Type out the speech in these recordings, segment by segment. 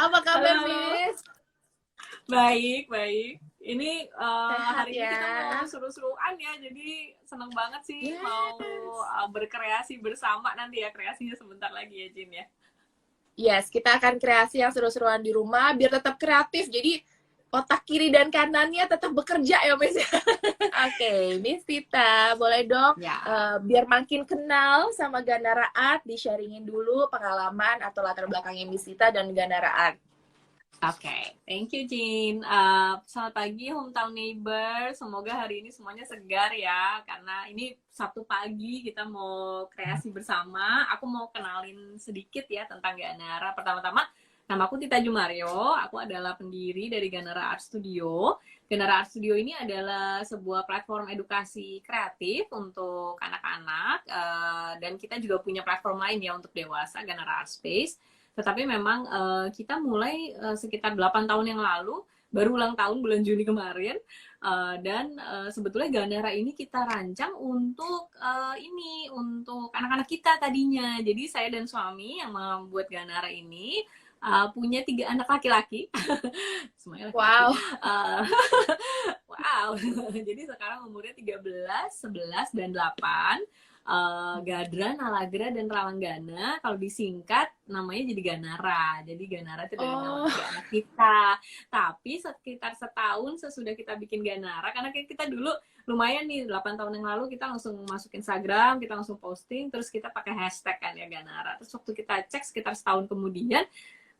Apa kabar, Halo, halo. Miss? Baik, baik. Ini Sehat hari ini ya? kita mau seru-seruan ya, jadi seneng banget sih mau Yes. berkreasi bersama nanti ya, kreasinya sebentar lagi ya, Jin ya. Yes, kita akan kreasi yang seru-seruan di rumah biar tetap kreatif. Jadi otak kiri dan kanannya tetap bekerja ya, Miss. Oke, Miss Tita, boleh dong Ya, biar makin kenal sama Ganara Art, di-sharingin dulu pengalaman atau latar belakangnya Miss Tita dan Ganara Art. oke. Thank you, Jin. Selamat pagi, hometown neighbor. Semoga hari ini semuanya segar ya, karena ini Sabtu pagi kita mau kreasi bersama. Aku mau kenalin sedikit ya tentang Ganara. Pertama-tama, nama aku Tita Jumario. Aku adalah pendiri dari Ganara Art Studio. Ganara Art Studio ini adalah sebuah platform edukasi kreatif untuk anak-anak, dan kita juga punya platform lain ya untuk dewasa, Ganara Art Space. Tetapi memang kita mulai sekitar 8 tahun yang lalu, baru ulang tahun bulan Juni kemarin, dan sebetulnya Ganara ini kita rancang untuk untuk anak-anak kita tadinya. Jadi saya dan suami yang membuat Ganara ini punya 3 anak laki-laki, semuanya laki-laki. Wow. Uh, wow, jadi sekarang umurnya 13, 11, dan 8. Gadra, Nalagra, dan Ralanggana. Kalau disingkat namanya jadi Ganara. Jadi Ganara itu dari nama Oh, 3 anak kita. Tapi sekitar setahun sesudah kita bikin Ganara, karena kita dulu lumayan nih 8 tahun yang lalu kita langsung masuk Instagram, kita langsung posting, terus kita pakai hashtag kan ya Ganara. Terus waktu kita cek sekitar setahun kemudian,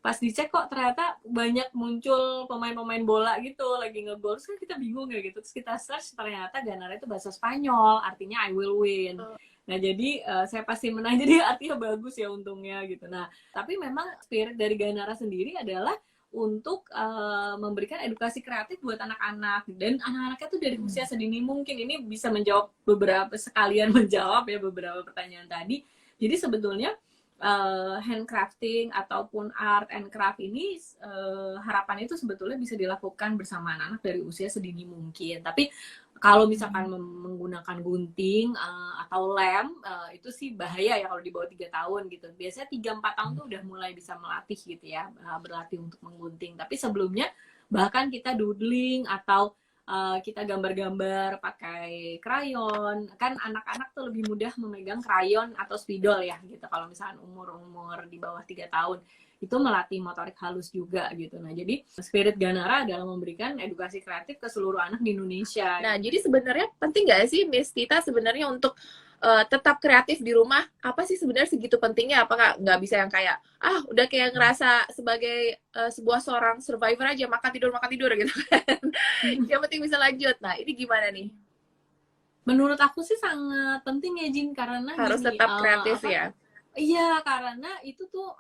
pas dicek kok ternyata banyak muncul pemain-pemain bola gitu lagi ngegol, terus kan kita bingung ya gitu, terus kita search ternyata Ganara itu bahasa Spanyol, artinya I will win. Nah jadi saya pasti menang, jadi artinya bagus ya untungnya gitu. Nah tapi memang spirit dari Ganara sendiri adalah untuk memberikan edukasi kreatif buat anak-anak, dan anak-anaknya tuh dari usia sedini mungkin. Ini bisa menjawab beberapa, sekalian menjawab ya beberapa pertanyaan tadi. Jadi sebetulnya handcrafting ataupun art and craft ini harapan itu sebetulnya bisa dilakukan bersama anak-anak dari usia sedini mungkin. Tapi kalau misalkan menggunakan gunting atau lem, itu sih bahaya ya kalau di bawah 3 tahun gitu. Biasanya 3-4 tahun tuh udah mulai bisa melatih gitu ya, berlatih untuk menggunting. Tapi sebelumnya bahkan kita doodling atau kita gambar-gambar pakai krayon. Kan anak-anak tuh lebih mudah memegang krayon atau spidol ya gitu. Kalau misalkan umur-umur di bawah 3 tahun, itu melatih motorik halus juga gitu. Nah, jadi spirit Ganara adalah memberikan edukasi kreatif ke seluruh anak di Indonesia. nah jadi sebenarnya penting nggak sih Miss Tita sebenarnya untuk tetap kreatif di rumah? Apa sih sebenarnya segitu pentingnya? Apakah nggak bisa yang kayak udah kayak ngerasa sebagai sebuah seorang survivor aja makan tidur gitu kan? Yang penting bisa lanjut. Nah ini gimana nih? Menurut aku sih sangat penting ya Jin, karena Harus gini, tetap kreatif ya. iya, karena itu tuh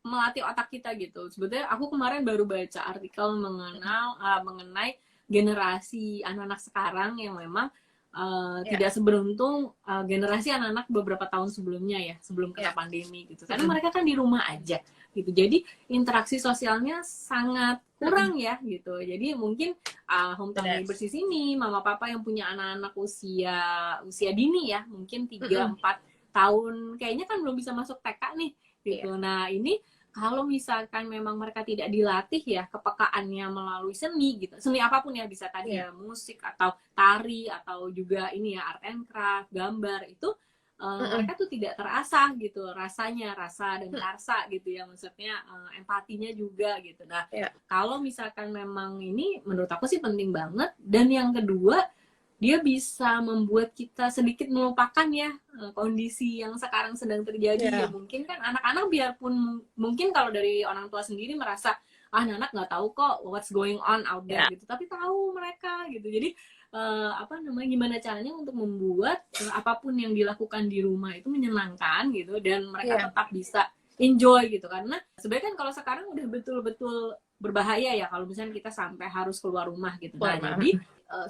melatih otak kita gitu. Sebetulnya aku kemarin baru baca artikel mengenai generasi anak-anak sekarang yang memang Ya, tidak seberuntung generasi anak-anak beberapa tahun sebelumnya ya, sebelum kena ya. pandemi gitu. Karena mereka kan di rumah aja gitu. Jadi interaksi sosialnya sangat kurang ya gitu. Jadi mungkin hometown Benar. neighbors di sini, mama papa yang punya anak-anak usia dini ya, mungkin 3-4 tahun, kayaknya kan belum bisa masuk TK nih Iya. gitu. Nah ini kalau misalkan memang mereka tidak dilatih ya kepekaannya melalui seni gitu, seni apapun ya, bisa tadi Iya. ya musik atau tari atau juga ini ya art and craft, gambar itu mereka tuh tidak terasah gitu rasanya, rasa dan karsa gitu ya, maksudnya empatinya juga gitu. Nah Ya. kalau misalkan memang ini menurut aku sih penting banget. Dan yang kedua, dia bisa membuat kita sedikit melupakan ya kondisi yang sekarang sedang terjadi ya. Ya. Mungkin kan anak-anak biarpun mungkin kalau dari orang tua sendiri merasa anak-anak nggak tahu kok what's going on out there Ya. gitu, tapi tahu mereka gitu. Jadi apa namanya, gimana caranya untuk membuat apapun yang dilakukan di rumah itu menyenangkan gitu, dan mereka Ya. tetap bisa enjoy gitu. Karena sebenarnya kan kalau sekarang udah betul-betul berbahaya ya kalau misalnya kita sampai harus keluar rumah gitu. Nah, Wah, jadi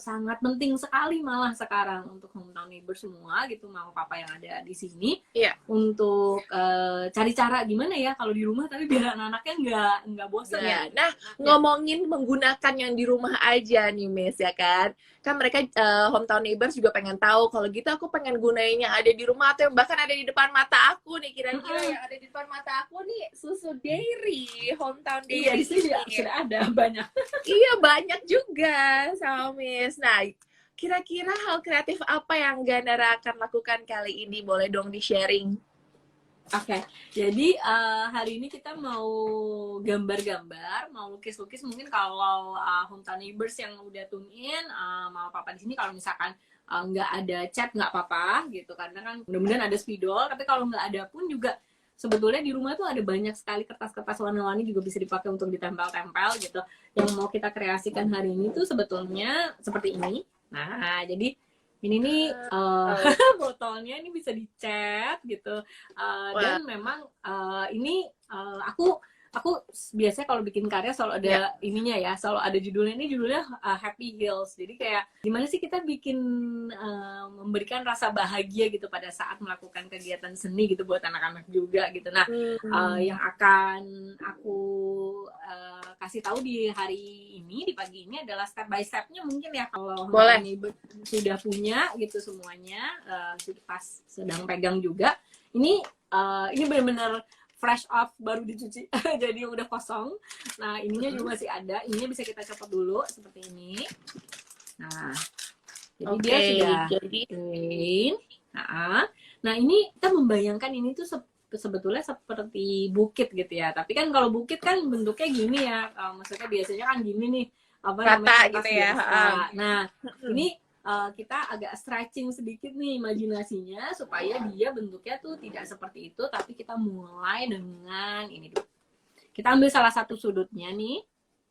sangat penting sekali malah sekarang untuk hometown neighbor semua gitu, mama papa yang ada di sini, iya. untuk cari cara gimana ya kalau di rumah tapi biar anak-anaknya nggak bosen. Ya, nah ngomongin menggunakan yang di rumah aja nih, Miss, ya kan? Kan mereka hometown neighbors juga pengen tahu. Kalau gitu aku pengen gunain yang ada di rumah atau yang bahkan ada di depan mata aku nih. Kira-kira yang ada di depan mata aku nih susu dairy, hometown Iya, dairy. di sini sudah ada banyak. Iya, banyak juga sama Miss. Nah, kira-kira hal kreatif apa yang Ganara akan lakukan kali ini? Boleh dong di-sharing. Oke, jadi hari ini kita mau gambar-gambar, mau lukis-lukis. Mungkin kalau hometown neighbors yang udah tune in, mama papa di sini kalau misalkan nggak ada chat nggak apa-apa gitu, karena kan mudah-mudahan ada spidol. Tapi kalau nggak ada pun juga sebetulnya di rumah tuh ada banyak sekali kertas-kertas warna-warni juga bisa dipakai untuk ditempel-tempel gitu. Yang mau kita kreasikan hari ini tuh sebetulnya seperti ini. Nah, jadi ini nih botolnya ini bisa dicat gitu. Dan memang ini aku biasanya kalau bikin karya selalu ada ininya ya, selalu ada judulnya. Ini judulnya Happy Heals. Jadi kayak gimana sih kita bikin memberikan rasa bahagia gitu pada saat melakukan kegiatan seni gitu buat anak-anak juga gitu. Nah, yang akan aku kasih tahu di hari ini, di pagi ini adalah step by stepnya mungkin ya, kalau ini sudah punya gitu semuanya, pas sedang pegang juga. Ini benar-benar fresh off, baru dicuci jadi udah kosong. Nah, ininya juga masih ada. Ininya bisa kita copot dulu seperti ini. Nah, jadi dia sudah clean. Nah, ini kita membayangkan ini tuh sebetulnya seperti bukit gitu ya. Tapi kan kalau bukit kan bentuknya gini ya. Maksudnya biasanya kan gini nih, apa namanya, gitu ya. Nah, ini kita agak stretching sedikit nih imajinasinya supaya dia bentuknya tuh tidak seperti itu, tapi kita mulai dengan ini dulu. Kita ambil salah satu sudutnya nih.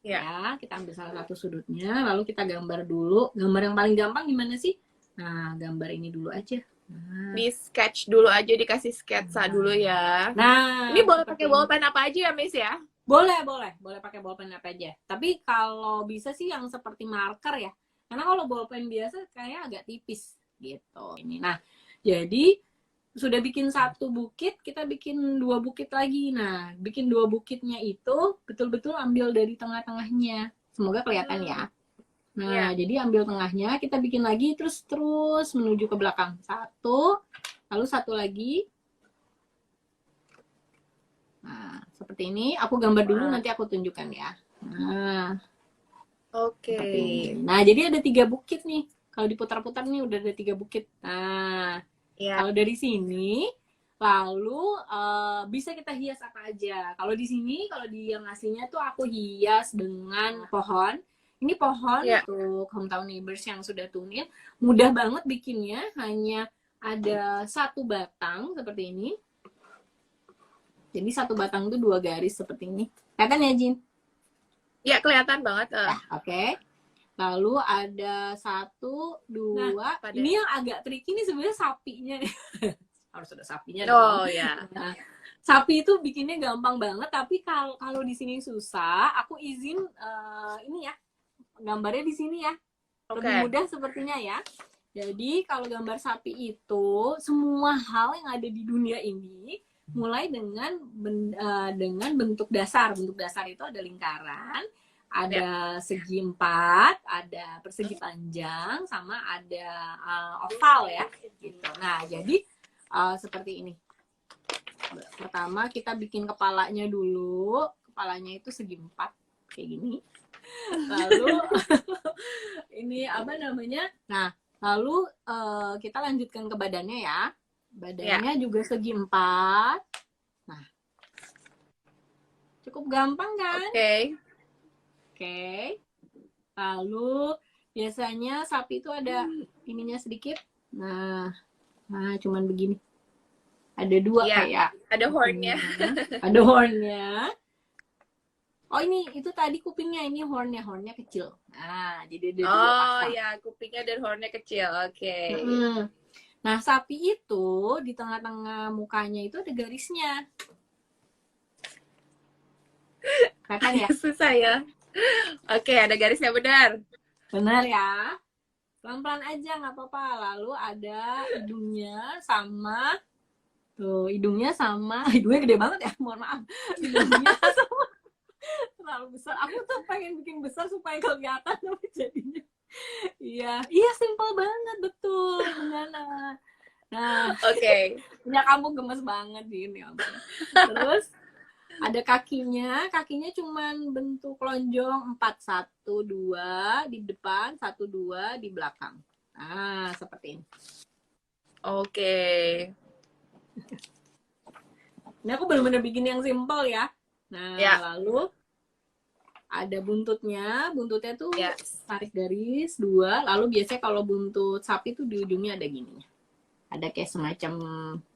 Ya, kita ambil salah satu sudutnya, lalu kita gambar dulu. Gambar yang paling gampang gimana sih? Nah, gambar ini dulu aja. Nah, di sketch dulu aja, dikasih sketsa dulu ya. Nah, ini boleh pakai bolpen apa aja ya, Miss ya? Boleh pakai bolpen apa aja. Tapi kalau bisa sih yang seperti marker ya. Karena kalau bolpen biasa kayak agak tipis gitu. Ini. Nah, jadi sudah bikin satu bukit, kita bikin 2 bukit lagi. Nah, bikin 2 bukitnya itu betul-betul ambil dari tengah-tengahnya. Semoga kelihatan ya. Nah, jadi ambil tengahnya, kita bikin lagi terus menuju ke belakang. 1, lalu 1 lagi. Nah, seperti ini. Aku gambar dulu, nanti aku tunjukkan ya. Nah, oke. Nah, jadi ada 3 bukit nih. Kalau diputar-putar nih udah ada 3 bukit. Nah, kalau dari sini, lalu bisa kita hias apa aja. Kalau di sini, kalau di yang aslinya tuh aku hias dengan pohon. Ini pohon untuk hometown neighbors yang sudah tune in. Mudah banget bikinnya, hanya ada 1 batang seperti ini. Jadi 1 batang itu 2 garis seperti ini. Kelihatan ya, Jin? Ya, kelihatan banget. Oke. Lalu ada 1, 2. Nah, ini yang agak tricky nih sebenarnya sapinya nih. Harus ada sapinya dong. Oh ya. Nah, sapi itu bikinnya gampang banget, tapi kalau di sini susah, aku izin ini ya, gambarnya di sini ya. Lebih mudah sepertinya ya. Jadi kalau gambar sapi itu, semua hal yang ada di dunia ini mulai dengan bentuk dasar. Bentuk dasar itu ada lingkaran, ada segi 4, ada persegi panjang, sama ada oval ya gitu. Nah, jadi seperti ini. Pertama kita bikin kepalanya dulu. Kepalanya itu segi 4 kayak gini. Lalu ini apa namanya? Nah, lalu kita lanjutkan ke badannya ya. Badannya juga segi 4. Nah, cukup gampang kan? Oke. Lalu biasanya sapi itu ada ininya sedikit. Nah, cuman begini. Ada 2 kayak. Ada hornnya. Ada hornnya. Oh, itu tadi kupingnya, ini hornnya kecil. Nah, jadi ada 2 pasang. Oh ya, kupingnya dan hornnya kecil. Oke. Nah, sapi itu di tengah-tengah mukanya itu ada garisnya. Kelihatan Kelihatan ya? Susah ya. Oke, ada garisnya benar. Benar ya? Pelan-pelan aja nggak apa-apa. Lalu ada hidungnya sama tuh, hidungnya gede banget ya, mohon maaf. Hidungnya sama terlalu besar. Aku tuh pengen bikin besar supaya kelihatan tapi jadinya. Iya, iya simpel banget betul, Nana. Nah, Oke. punya kamu gemes banget ini. Terus ada kakinya cuman bentuk lonjong 4-1-2 di depan, 1-2 di belakang. Nah, seperti ini. Oke. Ini aku benar-benar bikin yang simple ya. Nah, Ya. lalu ada buntutnya tuh Yes. tarik garis 2. Lalu biasanya kalau buntut sapi tuh di ujungnya ada gini. Ada kayak semacam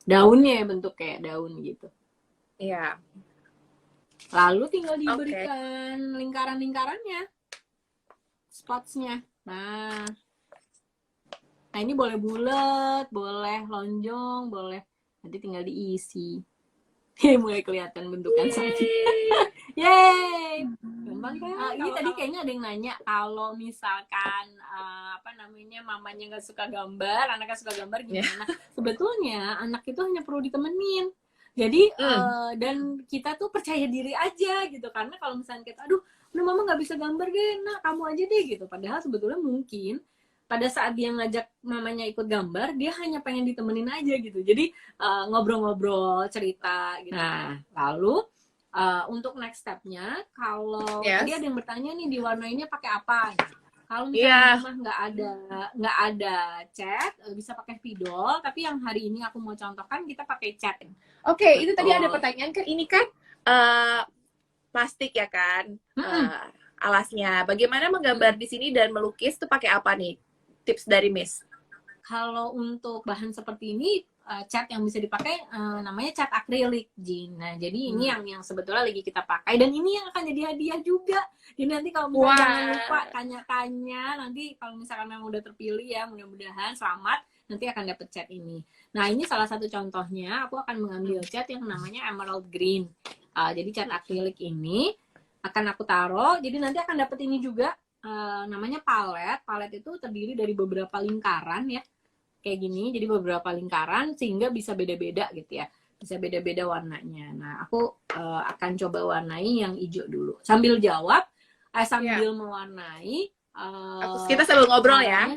daunnya, bentuk kayak daun gitu. Iya. Lalu tinggal diberikan lingkaran-lingkarannya, spotsnya. Nah ini boleh bulat, boleh lonjong, boleh nanti tinggal diisi. Mulai kelihatan bentukan sapi. Yeay, gampang kan? Ini tadi kayaknya ada yang nanya kalau misalkan mamanya nggak suka gambar, anaknya suka gambar gimana? Sebetulnya anak itu hanya perlu ditemenin. Jadi dan kita tuh percaya diri aja gitu, karena kalau misalnya kita aduh mama nggak bisa gambar deh, nah kamu aja deh gitu. Padahal sebetulnya mungkin pada saat dia ngajak mamanya ikut gambar, dia hanya pengen ditemenin aja gitu. Jadi ngobrol-ngobrol, cerita gitu. Nah, lalu untuk next step-nya, kalau tadi ada yang bertanya nih diwarnainnya pakai apa? Kalau misalnya rumah nggak ada cat, bisa pakai spidol. Tapi yang hari ini aku mau contohkan kita pakai cat. Oke, itu tadi ada pertanyaan kan, ini kan plastik ya kan, alasnya. Bagaimana menggambar di sini dan melukis tuh pakai apa nih? Tips dari Miss. Kalau untuk bahan seperti ini, cat yang bisa dipakai namanya cat akrilik, Jin. Nah, jadi ini yang sebetulnya lagi kita pakai, dan ini yang akan jadi hadiah juga. Jadi nanti kalau misalnya jangan lupa tanya-tanya, nanti kalau misalkan memang udah terpilih ya, mudah-mudahan selamat, nanti akan dapet cat ini. Nah, ini salah satu contohnya, aku akan mengambil cat yang namanya emerald green. Jadi cat akrilik ini akan aku taruh, jadi nanti akan dapet ini juga, namanya palet. Palet itu terdiri dari beberapa lingkaran ya, kayak gini, jadi beberapa lingkaran sehingga bisa beda-beda gitu ya, bisa beda-beda warnanya. Nah, aku akan coba warnai yang hijau dulu sambil jawab, sambil mewarnai. Kita sambil ngobrol ya.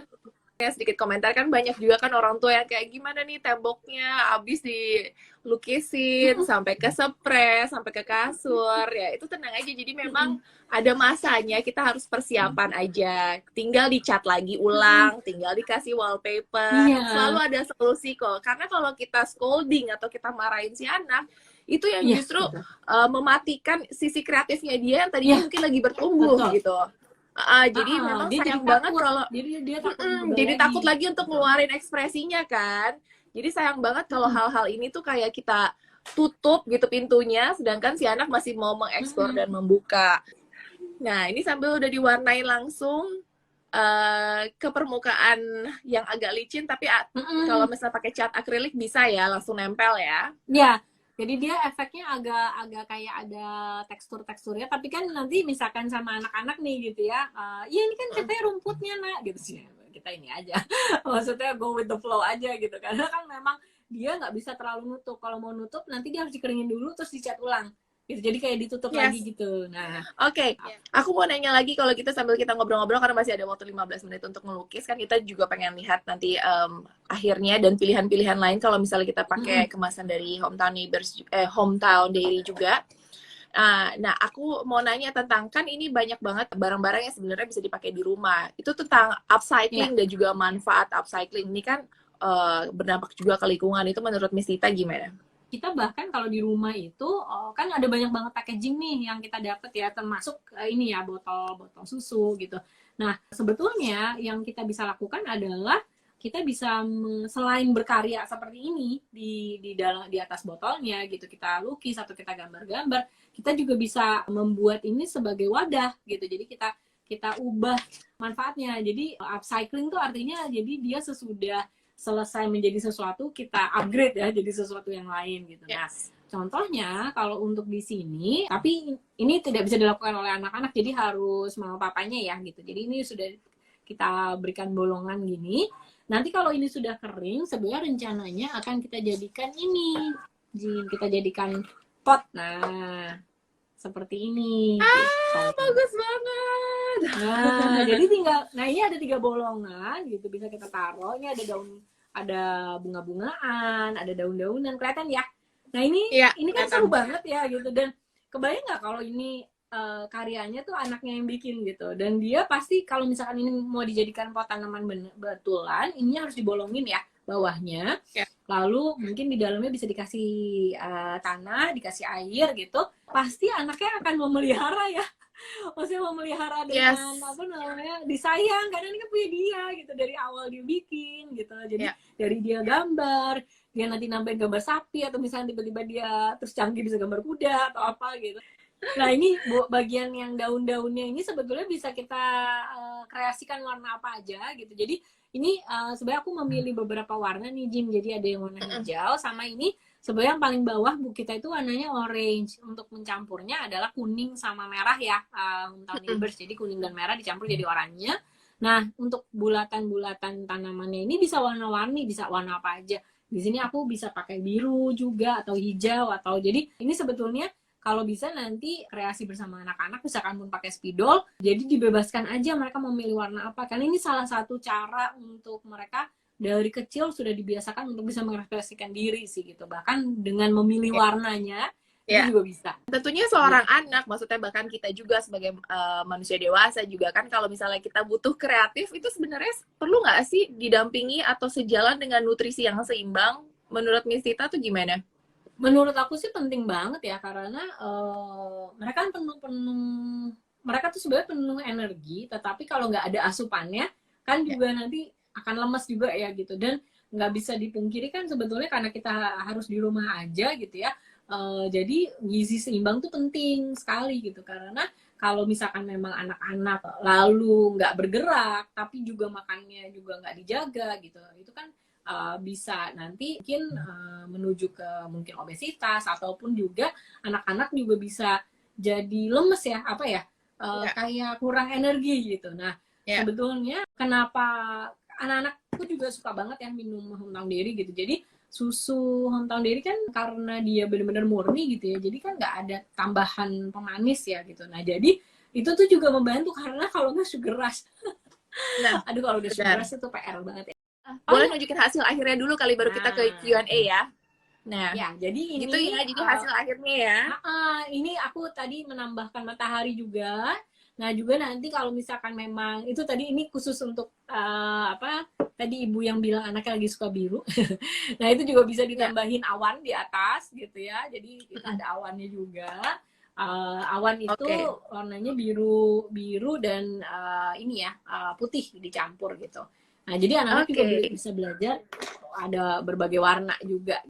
Sedikit komentar kan, banyak juga kan orang tua yang kayak gimana nih temboknya abis dilukisin sampai ke spray, sampai ke kasur ya. Itu tenang aja, jadi memang ada masanya, kita harus persiapan aja, tinggal dicat lagi ulang, tinggal dikasih wallpaper, selalu ada solusi kok. Karena kalau kita scolding atau kita marahin si anak, itu yang justru mematikan sisi kreatifnya dia yang tadinya mungkin lagi bertumbuh gitu. Jadi memang sayang banget kalau dia takut lagi untuk ngeluarin ekspresinya kan. Jadi sayang banget kalau hal-hal ini tuh kayak kita tutup gitu pintunya, sedangkan si anak masih mau mengeksplor dan membuka. Nah, ini sambil udah diwarnai langsung ke permukaan yang agak licin, tapi kalau misalnya pakai cat akrilik bisa ya langsung nempel ya. Ya. Jadi dia efeknya agak kayak ada tekstur-teksturnya, tapi kan nanti misalkan sama anak-anak nih gitu ya, iya ini kan katanya rumputnya nak gitu sih, kita ini aja, maksudnya go with the flow aja gitu, karena kan memang dia nggak bisa terlalu nutup. Kalau mau nutup nanti dia harus dikeringin dulu terus dicat ulang gitu, jadi kayak ditutup lagi gitu. Nah, aku mau nanya lagi, kalau kita sambil kita ngobrol-ngobrol karena masih ada waktu 15 menit untuk melukis kan, kita juga pengen lihat nanti akhirnya dan pilihan-pilihan lain kalau misalnya kita pakai kemasan dari Hometown Dairy juga. Nah, aku mau nanya tentang, kan ini banyak banget barang-barang yang sebenarnya bisa dipakai di rumah. Itu tentang upcycling dan juga manfaat upcycling. Ini kan berdampak juga ke lingkungan. Itu menurut Miss Tita gimana? Kita bahkan kalau di rumah itu kan ada banyak banget packaging nih yang kita dapat ya, termasuk ini ya, botol susu gitu. Nah, sebetulnya yang kita bisa lakukan adalah kita bisa selain berkarya seperti ini di atas botolnya gitu, kita lukis atau kita gambar-gambar, kita juga bisa membuat ini sebagai wadah gitu. Jadi kita ubah manfaatnya. Jadi upcycling tuh artinya jadi dia sesudah selesai menjadi sesuatu, kita upgrade ya jadi sesuatu yang lain gitu. Nah, Contohnya kalau untuk di sini, tapi ini tidak bisa dilakukan oleh anak-anak, jadi harus mama papanya ya gitu. Jadi ini sudah kita berikan bolongan gini. Nanti kalau ini sudah kering, sebenarnya rencananya akan kita jadikan ini, Jin, kita jadikan pot. Nah, seperti ini. Gitu. Bagus banget. Nah, jadi tinggal, nah ini ada 3 bolongan gitu, bisa kita taruh. Ini ada daun, ada bunga-bungaan, ada daun-daunan, kelihatan ya. Nah ini kan seru banget ya gitu, dan kebayang nggak kalau ini karyanya tuh anaknya yang bikin gitu, dan dia pasti kalau misalkan ini mau dijadikan pot tanaman betulan, ini harus dibolongin ya bawahnya, lalu mungkin di dalamnya bisa dikasih tanah, dikasih air gitu, pasti anaknya akan memelihara ya. Maksudnya memelihara dengan apa namanya, disayang karena ini kan punya dia gitu, dari awal dia bikin gitu. Jadi dari dia gambar, dia nanti nambahin gambar sapi, atau misalnya tiba-tiba dia terus canggih bisa gambar kuda atau apa gitu. Nah ini bagian yang daun-daunnya ini sebetulnya bisa kita kreasikan warna apa aja gitu. Jadi ini sebenarnya aku memilih beberapa warna nih Jim. Jadi ada yang warna hijau, sama ini sebenarnya yang paling bawah bu kita itu warnanya orange. Untuk mencampurnya adalah kuning sama merah ya, Hometown Neighbors. Jadi kuning dan merah dicampur jadi oranye. Nah untuk bulatan-bulatan tanamannya ini bisa warna-warni, bisa warna apa aja. Di sini aku bisa pakai biru juga, atau hijau, atau jadi ini sebetulnya kalau bisa nanti kreasi bersama anak-anak, misalkan pun pakai spidol, jadi dibebaskan aja mereka memilih warna apa. Karena ini salah satu cara untuk mereka dari kecil sudah dibiasakan untuk bisa mengekspresikan diri sih gitu. Bahkan dengan memilih warnanya, itu juga bisa. Tentunya seorang anak, maksudnya bahkan kita juga sebagai manusia dewasa juga kan, kalau misalnya kita butuh kreatif, itu sebenarnya perlu nggak sih didampingi atau sejalan dengan nutrisi yang seimbang? Menurut Miss Tita tuh gimana? Menurut aku sih penting banget ya, karena mereka kan mereka tuh sebenarnya penuh energi, tetapi kalau nggak ada asupannya kan juga nanti akan lemes juga ya gitu. Dan nggak bisa dipungkiri kan sebetulnya karena kita harus di rumah aja gitu ya, jadi gizi seimbang tuh penting sekali gitu. Karena kalau misalkan memang anak-anak lalu nggak bergerak tapi juga makannya juga nggak dijaga gitu, itu kan bisa nanti mungkin menuju ke mungkin obesitas, ataupun juga anak-anak juga bisa jadi lemes ya, apa ya, kayak kurang energi gitu. Nah sebetulnya kenapa anak-anakku juga suka banget ya minum Hometown Dairy gitu. Jadi susu Hometown Dairy kan karena dia benar-benar murni gitu ya, jadi kan nggak ada tambahan pemanis ya gitu. Nah jadi itu tuh juga membantu, karena kalau nggak sugar rush aduh kalau udah sugar rush itu PR banget ya. Boleh nunjukin hasil akhirnya dulu kali, baru kita ke Q&A ya. Nah ya jadi ini gitu ya, jadi hasil akhirnya ya. Ini aku tadi menambahkan matahari juga. Nah juga nanti kalau misalkan memang itu tadi, ini khusus untuk apa tadi ibu yang bilang anaknya lagi suka biru. Nah itu juga bisa ditambahin awan di atas gitu ya. Jadi kita ada awannya juga. Awan itu warnanya biru dan ini ya putih dicampur gitu. Nah jadi anak-anak juga bisa belajar ada berbagai warna juga.